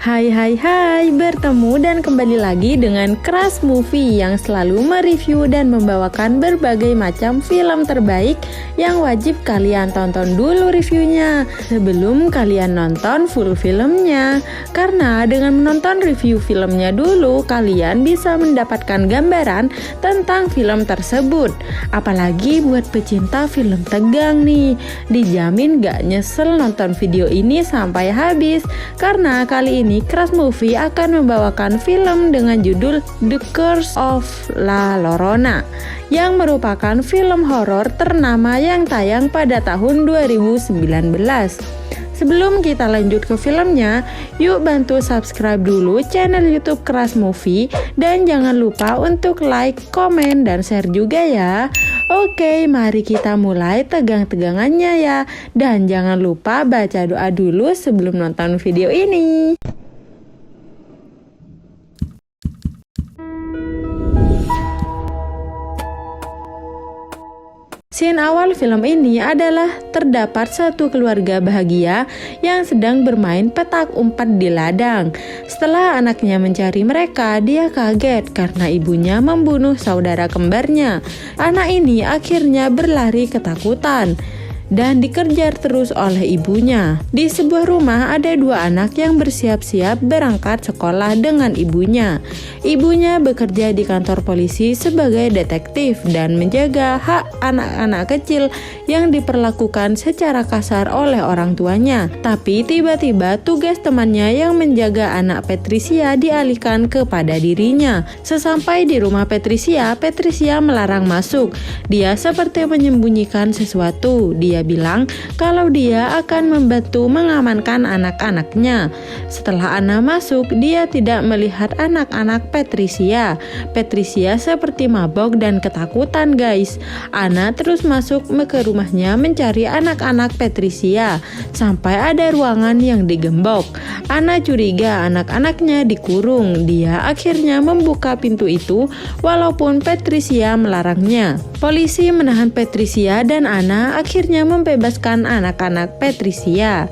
Hai hai hai, bertemu dan kembali lagi dengan Crush Movie yang selalu mereview dan membawakan berbagai macam film terbaik yang wajib kalian tonton dulu reviewnya sebelum kalian nonton full filmnya. Karena dengan menonton review filmnya dulu, kalian bisa mendapatkan gambaran tentang film tersebut. Apalagi buat pecinta film tegang nih, dijamin gak nyesel nonton video ini sampai habis. Karena kali ini Crush Movie akan membawakan film dengan judul The Curse of La Llorona yang merupakan film horor ternama yang tayang pada tahun 2019. Sebelum kita lanjut ke filmnya, yuk bantu subscribe dulu channel YouTube Crush Movie dan jangan lupa untuk like, komen, dan share juga ya. Oke, mari kita mulai tegang-tegangannya ya. Dan jangan lupa baca doa dulu sebelum nonton video ini. Scene awal film ini adalah terdapat satu keluarga bahagia yang sedang bermain petak umpet di ladang. Setelah anaknya mencari mereka, dia kaget karena ibunya membunuh saudara kembarnya. Anak ini akhirnya berlari ketakutan dan dikejar terus oleh ibunya. Di sebuah rumah ada dua anak yang bersiap-siap berangkat sekolah dengan ibunya. Ibunya bekerja di kantor polisi sebagai detektif dan menjaga hak anak-anak kecil yang diperlakukan secara kasar oleh orang tuanya. Tapi tiba-tiba tugas temannya yang menjaga anak Patricia dialihkan kepada dirinya. Sesampai di rumah Patricia melarang masuk. Dia seperti menyembunyikan sesuatu. Dia bilang kalau dia akan membantu mengamankan anak-anaknya. Setelah Anna masuk, dia tidak melihat anak-anak Patricia. Patricia seperti mabok dan ketakutan, guys. Anna terus masuk ke rumahnya mencari anak-anak Patricia sampai ada ruangan yang digembok. Anna curiga anak-anaknya dikurung. Dia akhirnya membuka pintu itu walaupun Patricia melarangnya. Polisi menahan Patricia dan Anna akhirnya membebaskan anak-anak Patricia.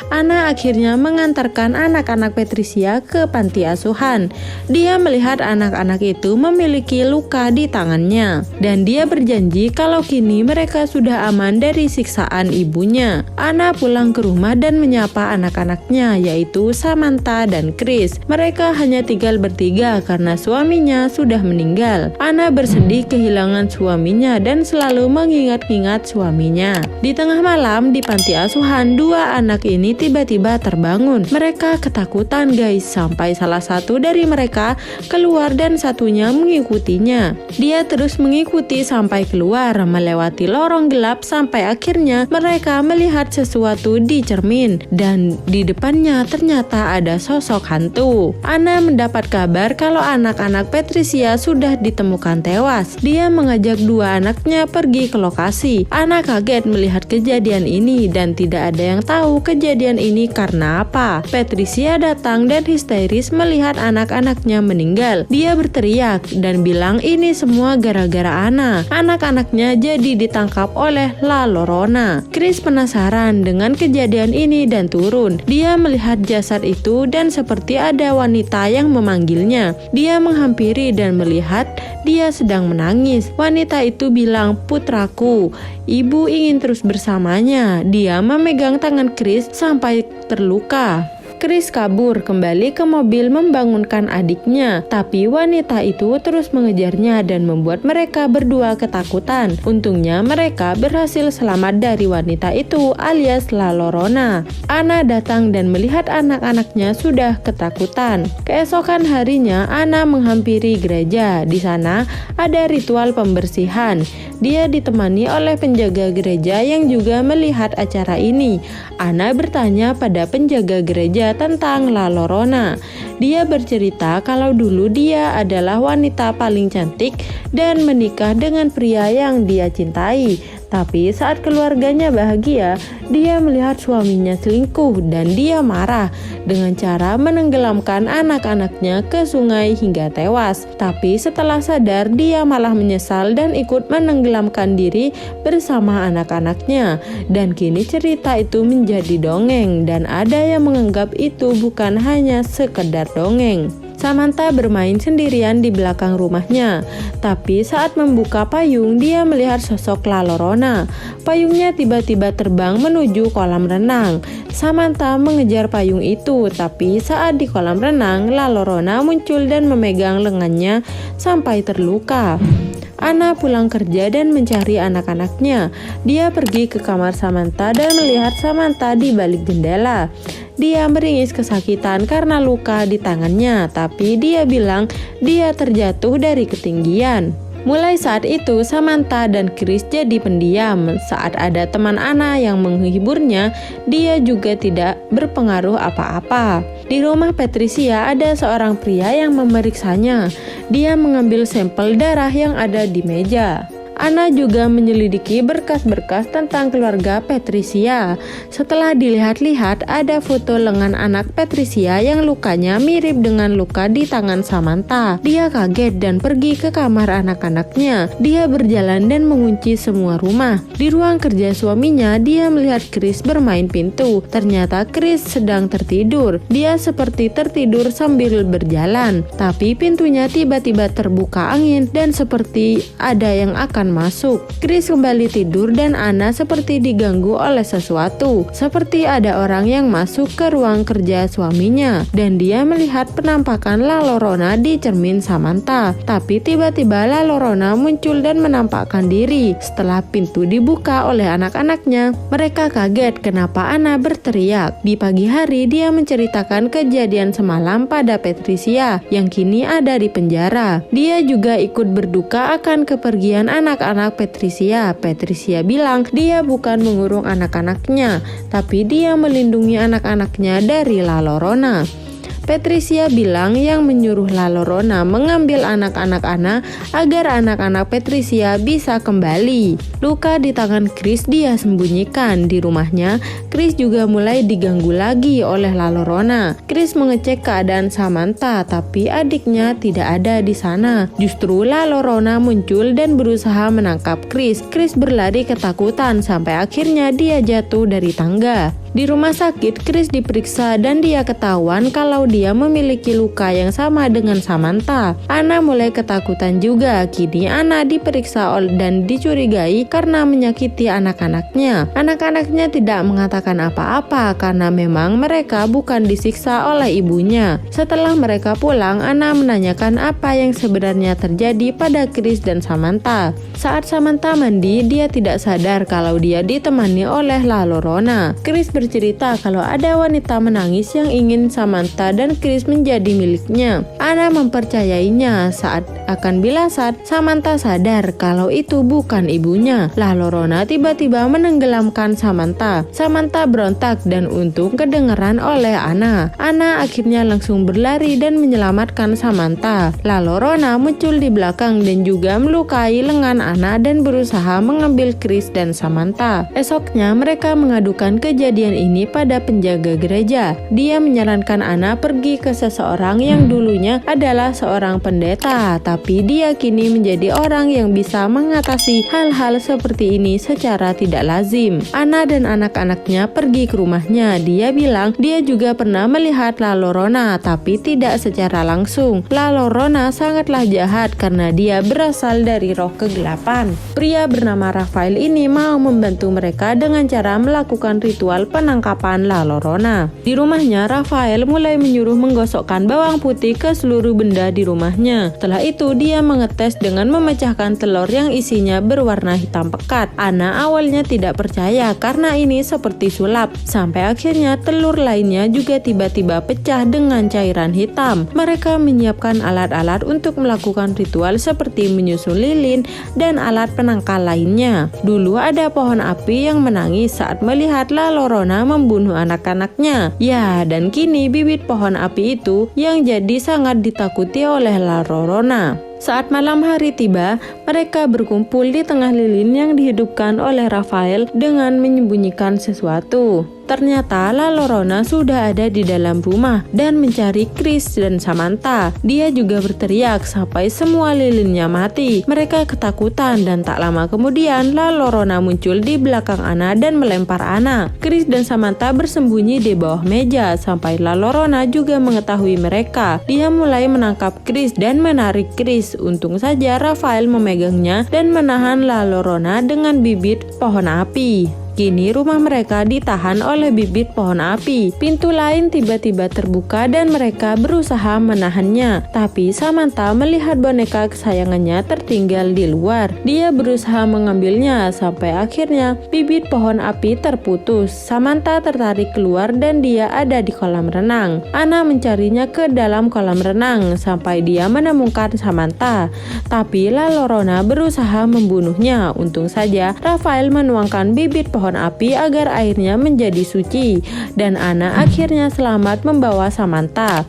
Anna akhirnya mengantarkan anak-anak Patricia ke panti asuhan. Dia melihat anak-anak itu memiliki luka di tangannya dan dia berjanji kalau kini mereka sudah aman dari siksaan ibunya. Anna pulang ke rumah dan menyapa anak-anaknya, yaitu Samantha dan Chris. Mereka hanya tinggal bertiga karena suaminya sudah meninggal. Anna bersedih kehilangan suaminya dan selalu mengingat-ingat suaminya. Di tengah malam di panti asuhan, dua anak ini tiba-tiba terbangun. Mereka ketakutan, guys, sampai salah satu dari mereka keluar dan satunya mengikutinya. Dia terus mengikuti sampai keluar, melewati lorong gelap sampai akhirnya mereka melihat sesuatu di cermin dan di depannya ternyata ada sosok hantu. Anna mendapat kabar kalau anak-anak Patricia sudah ditemukan tewas. Dia mengajak dua anaknya pergi ke lokasi. Anna kaget melihat kejadian ini dan tidak ada yang tahu kejadian ini karena apa. Patricia datang dan histeris melihat anak-anaknya meninggal. Dia berteriak dan bilang ini semua gara-gara Anna. Anak-anaknya jadi ditangkap oleh La Llorona. Chris penasaran dengan kejadian ini dan turun. Dia melihat jasad itu dan seperti ada wanita yang memanggilnya. Dia menghampiri dan melihat dia sedang menangis. Wanita itu bilang, "Putraku, ibu ingin terus bersamanya." Dia memegang tangan Chris sampai terluka. Chris kabur kembali ke mobil membangunkan adiknya, tapi wanita itu terus mengejarnya dan membuat mereka berdua ketakutan. Untungnya mereka berhasil selamat dari wanita itu alias La Llorona. Anna datang dan melihat anak-anaknya sudah ketakutan. Keesokan harinya Anna menghampiri gereja. Di sana ada ritual pembersihan. Dia ditemani oleh penjaga gereja yang juga melihat acara ini. Anna bertanya pada penjaga gereja tentang La Llorona. Dia bercerita kalau dulu dia adalah wanita paling cantik dan menikah dengan pria yang dia cintai. Tapi saat keluarganya bahagia, dia melihat suaminya selingkuh dan dia marah dengan cara menenggelamkan anak-anaknya ke sungai hingga tewas. Tapi setelah sadar, dia malah menyesal dan ikut menenggelamkan diri bersama anak-anaknya. Dan kini cerita itu menjadi dongeng dan ada yang menganggap itu bukan hanya sekedar dongeng. Samantha bermain sendirian di belakang rumahnya, tapi saat membuka payung dia melihat sosok La Llorona. Payungnya tiba-tiba terbang menuju kolam renang. Samantha mengejar payung itu, tapi saat di kolam renang, La Llorona muncul dan memegang lengannya sampai terluka. Anna pulang kerja dan mencari anak-anaknya. Dia pergi ke kamar Samantha dan melihat Samantha di balik jendela. Dia meringis kesakitan karena luka di tangannya, tapi dia bilang dia terjatuh dari ketinggian. Mulai saat itu, Samantha dan Chris jadi pendiam. Saat ada teman Anna yang menghiburnya, dia juga tidak berpengaruh apa-apa. Di rumah Patricia ada seorang pria yang memeriksanya. Dia mengambil sampel darah yang ada di meja. Anna juga menyelidiki berkas-berkas tentang keluarga Patricia. Setelah dilihat-lihat, ada foto lengan anak Patricia yang lukanya mirip dengan luka di tangan Samantha. Dia kaget dan pergi ke kamar anak-anaknya. Dia berjalan dan mengunci semua rumah. Di ruang kerja suaminya, dia melihat Chris bermain pintu. Ternyata Chris sedang tertidur. Dia seperti tertidur sambil berjalan, tapi pintunya tiba-tiba terbuka angin dan seperti ada yang akan masuk. Chris kembali tidur dan Anna seperti diganggu oleh sesuatu. Seperti ada orang yang masuk ke ruang kerja suaminya dan dia melihat penampakan La Llorona di cermin Samantha. Tapi tiba-tiba La Llorona muncul dan menampakkan diri. Setelah pintu dibuka oleh anak-anaknya, mereka kaget kenapa Anna berteriak. Di pagi hari dia menceritakan kejadian semalam pada Patricia yang kini ada di penjara. Dia juga ikut berduka akan kepergian anak-anak Patricia. Patricia bilang dia bukan mengurung anak-anaknya, tapi dia melindungi anak-anaknya dari La Llorona. Patricia bilang yang menyuruh La Llorona mengambil anak-anak Anna agar anak-anak Patricia bisa kembali. Luka di tangan Chris dia sembunyikan. Di rumahnya, Chris juga mulai diganggu lagi oleh La Llorona. Chris mengecek keadaan Samantha, tapi adiknya tidak ada di sana. Justru La Llorona muncul dan berusaha menangkap Chris. Chris berlari ketakutan sampai akhirnya dia jatuh dari tangga. Di rumah sakit, Chris diperiksa dan dia ketahuan kalau dia memiliki luka yang sama dengan Samantha. Anna mulai ketakutan juga. Kini Anna diperiksa dan dicurigai karena menyakiti anak-anaknya. Anak-anaknya tidak mengatakan apa-apa karena memang mereka bukan disiksa oleh ibunya. Setelah mereka pulang, Anna menanyakan apa yang sebenarnya terjadi pada Chris dan Samantha. Saat Samantha mandi, dia tidak sadar kalau dia ditemani oleh La Llorona. Chris bercerita kalau ada wanita menangis yang ingin Samantha dan Chris menjadi miliknya. Anna mempercayainya. Saat akan bilasat, Samantha sadar kalau itu bukan ibunya. La Llorona tiba-tiba menenggelamkan Samantha. Samantha berontak dan untung kedengaran oleh Anna. Anna akhirnya langsung berlari dan menyelamatkan Samantha. La Llorona muncul di belakang dan juga melukai lengan Anna dan berusaha mengambil Chris dan Samantha. Esoknya mereka mengadukan kejadian ini pada penjaga gereja. Dia menyarankan Anna pergi ke seseorang yang dulunya adalah seorang pendeta, tapi dia kini menjadi orang yang bisa mengatasi hal-hal seperti ini secara tidak lazim. Anna dan anak-anaknya pergi ke rumahnya. Dia bilang dia juga pernah melihat La Llorona, tapi tidak secara langsung. La Llorona sangatlah jahat karena dia berasal dari roh kegelapan. Pria bernama Raphael ini mau membantu mereka dengan cara melakukan ritual penangkapan La Llorona. Di rumahnya, Raphael mulai menyuruh menggosokkan bawang putih ke seluruh benda di rumahnya. Setelah itu, dia mengetes dengan memecahkan telur yang isinya berwarna hitam pekat. Anna awalnya tidak percaya karena ini seperti sulap. Sampai akhirnya telur lainnya juga tiba-tiba pecah dengan cairan hitam. Mereka menyiapkan alat-alat untuk melakukan ritual seperti menyusun lilin dan alat penangkal lainnya. Dulu ada pohon api yang menangis saat melihat La Llorona membunuh anak-anaknya. Ya, dan kini bibit pohon api itu yang jadi sangat ditakuti oleh La Llorona. Saat malam hari tiba, Mereka berkumpul di tengah lilin yang dihidupkan oleh Rafael dengan menyembunyikan sesuatu. Ternyata La Llorona sudah ada di dalam rumah dan mencari Chris dan Samantha. Dia juga berteriak sampai semua lilinnya mati. Mereka ketakutan dan tak lama kemudian La Llorona muncul di belakang Anna dan melempar Anna. Chris dan Samantha bersembunyi di bawah meja sampai La Llorona juga mengetahui mereka. Dia mulai menangkap Chris dan menarik Chris. Untung saja Rafael memegangnya dan menahan La Llorona dengan bibit pohon api. Kini rumah mereka ditahan oleh bibit pohon api. Pintu lain tiba-tiba terbuka dan mereka berusaha menahannya. Tapi Samantha melihat boneka kesayangannya tertinggal di luar. Dia berusaha mengambilnya sampai akhirnya bibit pohon api terputus. Samantha tertarik keluar dan dia ada di kolam renang. Anna mencarinya ke dalam kolam renang sampai dia menemukan Samantha. Tapi La Llorona berusaha membunuhnya. Untung saja Rafael menuangkan bibit pohon api agar airnya menjadi suci dan Anna akhirnya selamat membawa Samantha.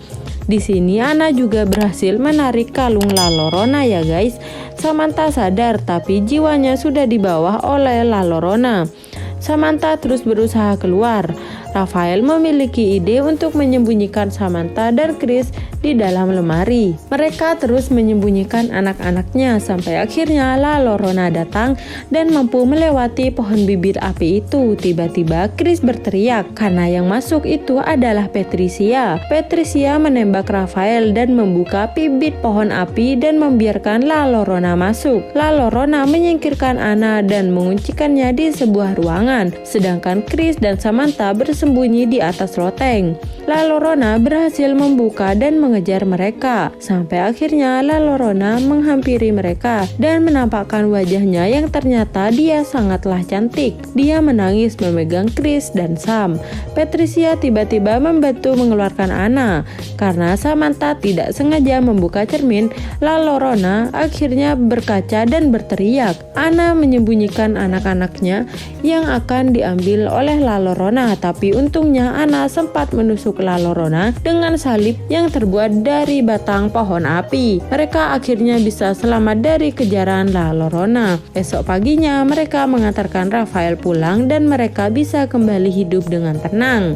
Di sini Anna juga berhasil menarik kalung La Llorona ya guys. Samantha sadar tapi jiwanya sudah dibawa oleh La Llorona. Samantha terus berusaha keluar. Rafael memiliki ide untuk menyembunyikan Samantha dan Chris di dalam lemari. Mereka terus menyembunyikan anak-anaknya sampai akhirnya La Llorona datang dan mampu melewati pohon bibit api itu. Tiba-tiba Chris berteriak karena yang masuk itu adalah Patricia. Patricia menembak Rafael dan membuka bibit pohon api dan membiarkan La Llorona masuk. La Llorona menyingkirkan Anna dan menguncikannya di sebuah ruangan, sedangkan Chris dan Samantha bersembunyi di atas loteng. La Llorona berhasil membuka dan mengejar mereka. Sampai akhirnya La Llorona menghampiri mereka dan menampakkan wajahnya yang ternyata dia sangatlah cantik. Dia menangis memegang Chris dan Sam. Patricia tiba-tiba membantu mengeluarkan Anna. Karena Samantha tidak sengaja membuka cermin, La Llorona akhirnya berkaca dan berteriak. Anna menyembunyikan anak-anaknya yang akan diambil oleh La Llorona, tapi untungnya Anna sempat menusuk La Llorona dengan salib yang terbuat dari batang pohon api. Mereka akhirnya bisa selamat dari kejaran La Llorona. Esok paginya mereka mengantarkan Rafael pulang dan mereka bisa kembali hidup dengan tenang.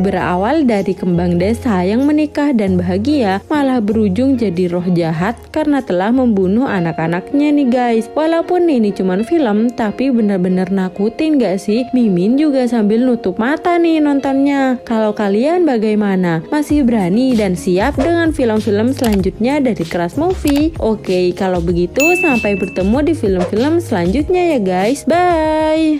Berawal dari kembang desa yang menikah dan bahagia malah berujung jadi roh jahat karena telah membunuh anak-anaknya nih guys. Walaupun ini cuma film tapi benar-benar nakutin gak sih? Mimin juga sambil nutup mata nih nontonnya. Kalau kalian bagaimana? Masih berani dan siap dengan film-film selanjutnya dari Crush Movie? Oke, kalau begitu sampai bertemu di film-film selanjutnya ya guys. Bye!